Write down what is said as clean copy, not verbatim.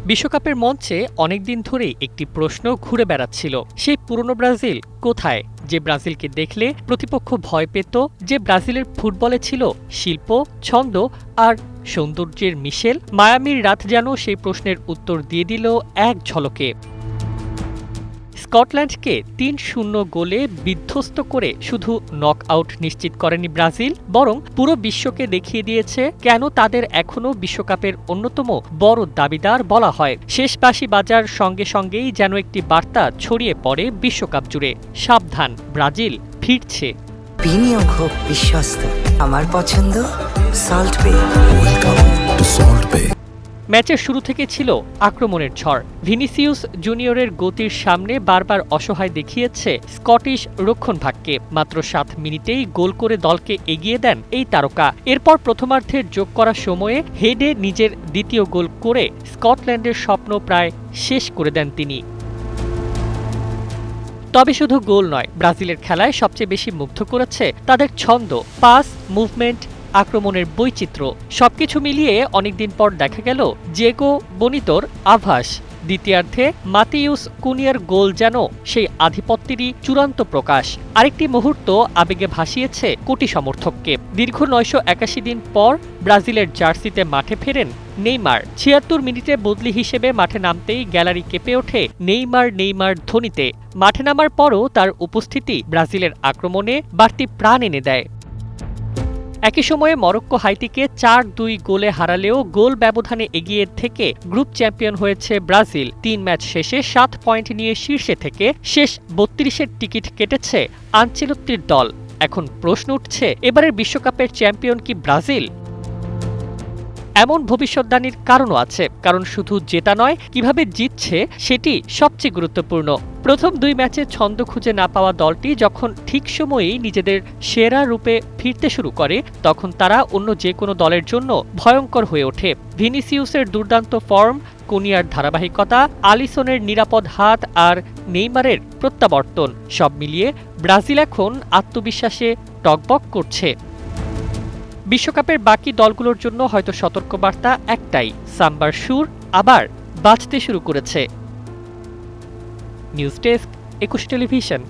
বিশ্বকাপের মঞ্চে অনেকদিন ধরেই একটি প্রশ্ন ঘুরে বেড়াচ্ছিল, সেই পুরনো ব্রাজিল কোথায়? যে ব্রাজিলকে দেখলে প্রতিপক্ষ ভয় পেত, যে ব্রাজিলের ফুটবলে ছিল শিল্প, ছন্দ আর সৌন্দর্যের মিশেল। মায়ামির রাত যেন সেই প্রশ্নের উত্তর দিয়ে দিল এক ঝলকে। স্কটল্যান্ডকে ৩-০ গোলে বিধ্বস্ত করে শুধু নক আউট নিশ্চিত করেনি ব্রাজিল, বরং পুরো বিশ্বকে দেখিয়ে দিয়েছে কেন তাদের এখনও বিশ্বকাপের অন্যতম বড় দাবিদার বলা হয়। শেষ বাঁশি বাজার সঙ্গে সঙ্গেই যেন একটি বার্তা ছড়িয়ে পড়ে বিশ্বকাপ জুড়ে, সাবধান, ব্রাজিল ফিরছে। বিনিয়োগ হোক বিশ্বস্ত, আমার পছন্দ সল্ট বে। ম্যাচের শুরু থেকে ছিল আক্রমণের ঝড়। ভিনিসিয়াস জুনিয়রের গতির সামনে বারবার অসহায় দেখিয়েছে স্কটিশ রক্ষণভাগকে। মাত্র ৭ মিনিটেই গোল করে দলকে এগিয়ে দেন এই তারকা। এরপর প্রথমার্ধের যোগ করা সময়ে হেডে নিজের দ্বিতীয় গোল করে স্কটল্যান্ডের স্বপ্ন প্রায় শেষ করে দেন তিনি। তবে শুধু গোল নয়, ব্রাজিলের খেলায় সবচেয়ে বেশি মুগ্ধ করেছে তাদের ছন্দ, পাস, মুভমেন্ট, আক্রমণের বৈচিত্র্য। সবকিছু মিলিয়ে অনেকদিন পর দেখা গেল জেগো বনিতোর আভাস। দ্বিতীয়ার্ধে মাতিউস কুনিয়ার গোল যেন সেই আধিপত্যেরই চূড়ান্ত প্রকাশ। আরেকটি মুহূর্ত আবেগে ভাসিয়েছে কোটি সমর্থককে। দীর্ঘ ৯৮১ দিন পর ব্রাজিলের জার্সিতে মাঠে ফেরেন নেইমার। ৭৬ মিনিটে বদলি হিসেবে মাঠে নামতেই গ্যালারি কেঁপে ওঠে নেইমার ধ্বনিতে। মাঠে নামার পরও তার উপস্থিতি ব্রাজিলের আক্রমণে বাড়তি প্রাণ এনে দেয়। একই সময়ে মরক্কো হাইতিকে ৪-২ গোলে হারালেও গোল ব্যবধানে এগিয়ে থেকে গ্রুপ চ্যাম্পিয়ন হয়েছে ব্রাজিল। ৩ ম্যাচ শেষে ৭ পয়েন্ট নিয়ে শীর্ষে থেকে শেষ ৩২-এর টিকিট কেটেছে আনচেলত্তির দল। এখন প্রশ্ন উঠছে, এবারের বিশ্বকাপের চ্যাম্পিয়ন কি ব্রাজিল? এমন ভবিষ্যদ্বাণীর কারণও আছে, কারণ শুধু জেতা নয়, কিভাবে জিতছে সেটি সবচেয়ে গুরুত্বপূর্ণ। প্রথম ২ ম্যাচে ছন্দ খুঁজে না পাওয়া দলটি যখন ঠিক সময়েই নিজেদের সেরা রূপে ফিরতে শুরু করে, তখন তারা অন্য যে কোনো দলের জন্য ভয়ঙ্কর হয়ে ওঠে। ভিনিসিয়াসের দুর্দান্ত ফর্ম, কুনিয়ার ধারাবাহিকতা, আলিসনের নিরাপদ হাত আর নেইমারের প্রত্যাবর্তন, সব মিলিয়ে ব্রাজিল এখন আত্মবিশ্বাসে টগবগ করছে। বিশ্বকাপের বাকি দলগুলোর জন্য হয়তো সতর্কবার্তা একটাই, সাম্বার সুর আবার বাজতে শুরু করেছে। News desk, ২১ television.